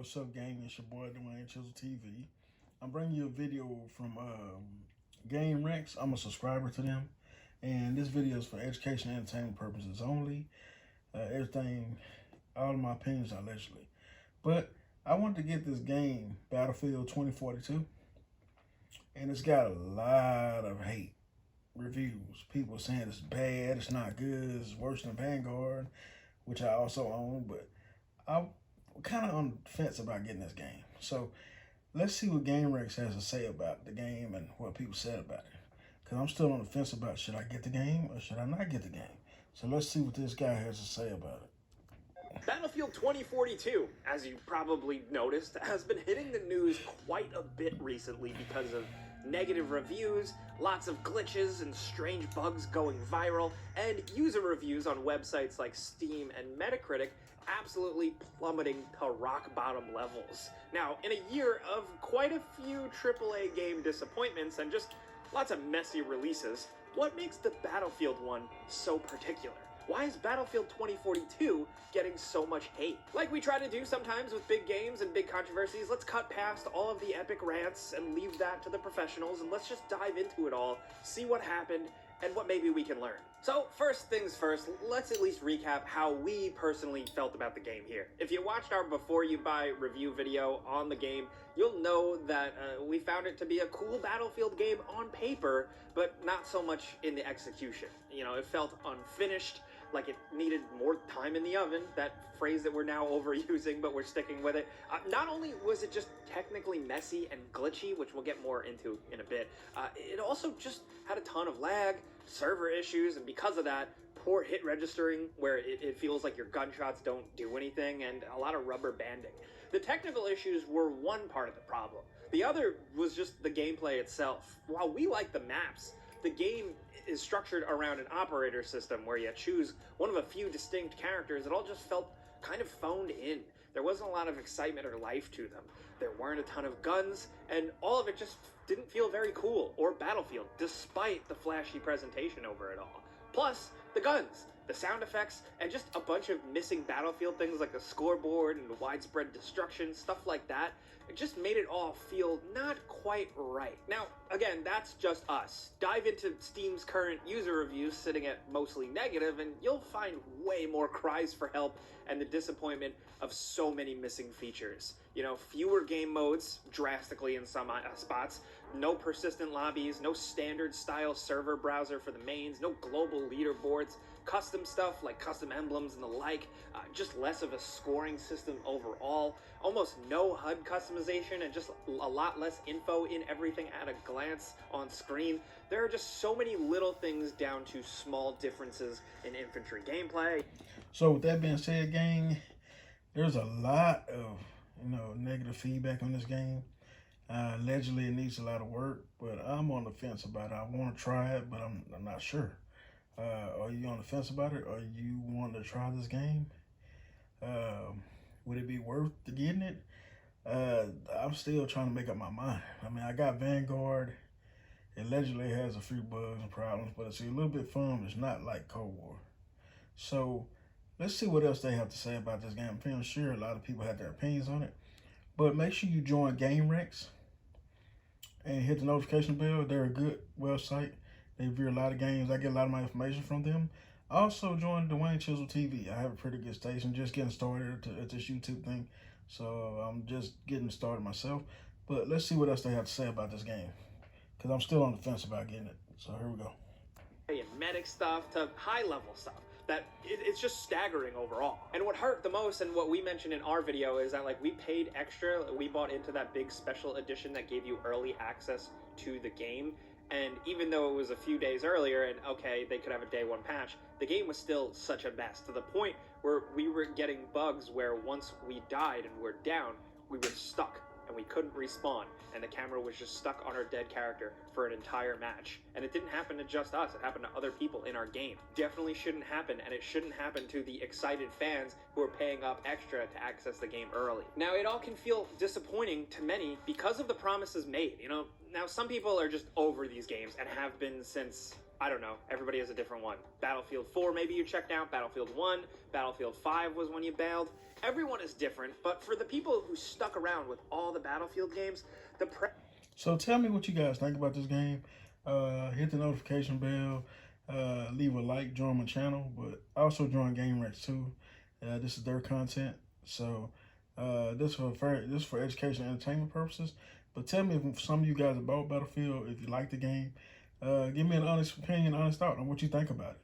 What's up, gang? It's your boy Dwayne Chisel TV. I'm bringing you a video from Game Rex. I'm a subscriber to them, and this video is for education and entertainment purposes only. Everything, all of my opinions are allegedly. But I wanted to get this game, Battlefield 2042, and it's got a lot of hate reviews. People saying it's bad, it's not good, it's worse than Vanguard, which I also own, but I'm kind of on the fence about getting this game. So let's see what Game Rex has to say about the game and what people said about it. Because I'm still on the fence about should I get the game or should I not get the game. So let's see what this guy has to say about it. Battlefield 2042, as you probably noticed, has been hitting the news quite a bit recently because of negative reviews, lots of glitches and strange bugs going viral, and user reviews on websites like Steam and Metacritic absolutely plummeting to rock bottom levels. Now, in a year of quite a few AAA game disappointments and just lots of messy releases, what makes the Battlefield one so particular? Why is Battlefield 2042 getting so much hate? Like we try to do sometimes with big games and big controversies, let's cut past all of the epic rants and leave that to the professionals, and let's just dive into it all, see what happened, and what maybe we can learn. So first things first, let's at least recap how we personally felt about the game here. If you watched our Before You Buy review video on the game, you'll know that we found it to be a cool Battlefield game on paper, but not so much in the execution. You know, it felt unfinished, like it needed more time in the oven, that phrase that we're now overusing, but we're sticking with it. Not only was it just technically messy and glitchy, which we'll get more into in a bit, it also just had a ton of lag, server issues, and because of that, poor hit registering, where it feels like your gunshots don't do anything, and a lot of rubber banding. The technical issues were one part of the problem. The other was just the gameplay itself. While we like the maps, the game is structured around an operator system where you choose one of a few distinct characters. It all just felt kind of phoned in. There wasn't a lot of excitement or life to them. There weren't a ton of guns, and all of it just didn't feel very cool or Battlefield, despite the flashy presentation over it all. Plus, the guns, the sound effects, and just a bunch of missing Battlefield things like the scoreboard and widespread destruction, stuff like that. It just made it all feel not quite right. Now, again, that's just us. Dive into Steam's current user reviews sitting at mostly negative, and you'll find way more cries for help and the disappointment of so many missing features. You know, fewer game modes, drastically in some spots, no persistent lobbies, no standard style server browser for the mains, no global leaderboards, custom stuff like custom emblems and the like, just less of a scoring system overall, almost no HUD customization, and just a lot less info in everything at a glance on screen. There are just so many little things down to small differences in infantry gameplay. So with that being said, gang, there's a lot of negative feedback on this game. Allegedly, it needs a lot of work, but I'm on the fence about it. I want to try it, but I'm not sure. Are you on the fence about it? Are you want to try this game? Would it be worth getting it? I'm still trying to make up my mind. I mean, I got Vanguard. It allegedly has a few bugs and problems, but it's a little bit fun. It's not like Cold War. So let's see what else they have to say about this game. I'm feeling sure a lot of people have their opinions on it. But make sure you join Game Rex and hit the notification bell. They're a good website. They review a lot of games. I get a lot of my information from them. Also join Dwayne Chisel TV. I have a pretty good station. Just getting started at this YouTube thing. So I'm just getting started myself. But let's see what else they have to say about this game, because I'm still on the fence about getting it. So here we go. And medic stuff to high level stuff. That it's just staggering overall. And what hurt the most, and what we mentioned in our video, is that like we paid extra. We bought into that big special edition that gave you early access to the game. And even though it was a few days earlier, and okay, they could have a day one patch, the game was still such a mess, to the point where we were getting bugs where once we died and were down, we were stuck and we couldn't respawn, and the camera was just stuck on our dead character for an entire match. And it didn't happen to just us, it happened to other people in our game. Definitely shouldn't happen, and it shouldn't happen to the excited fans who are paying up extra to access the game early. Now, it all can feel disappointing to many because of the promises made. You know, now some people are just over these games and have been since I don't know. Everybody has a different one. Battlefield 4, maybe you checked out. Battlefield 1. Battlefield 5 was when you bailed. Everyone is different, but for the people who stuck around with all the Battlefield games, So tell me what you guys think about this game. Hit the notification bell. Leave a like, join my channel, but also join GameRex too. This is their content. So this for education and entertainment purposes. But tell me if some of you guys have bought Battlefield, if you like the game. Give me an honest opinion, honest thought on what you think about it.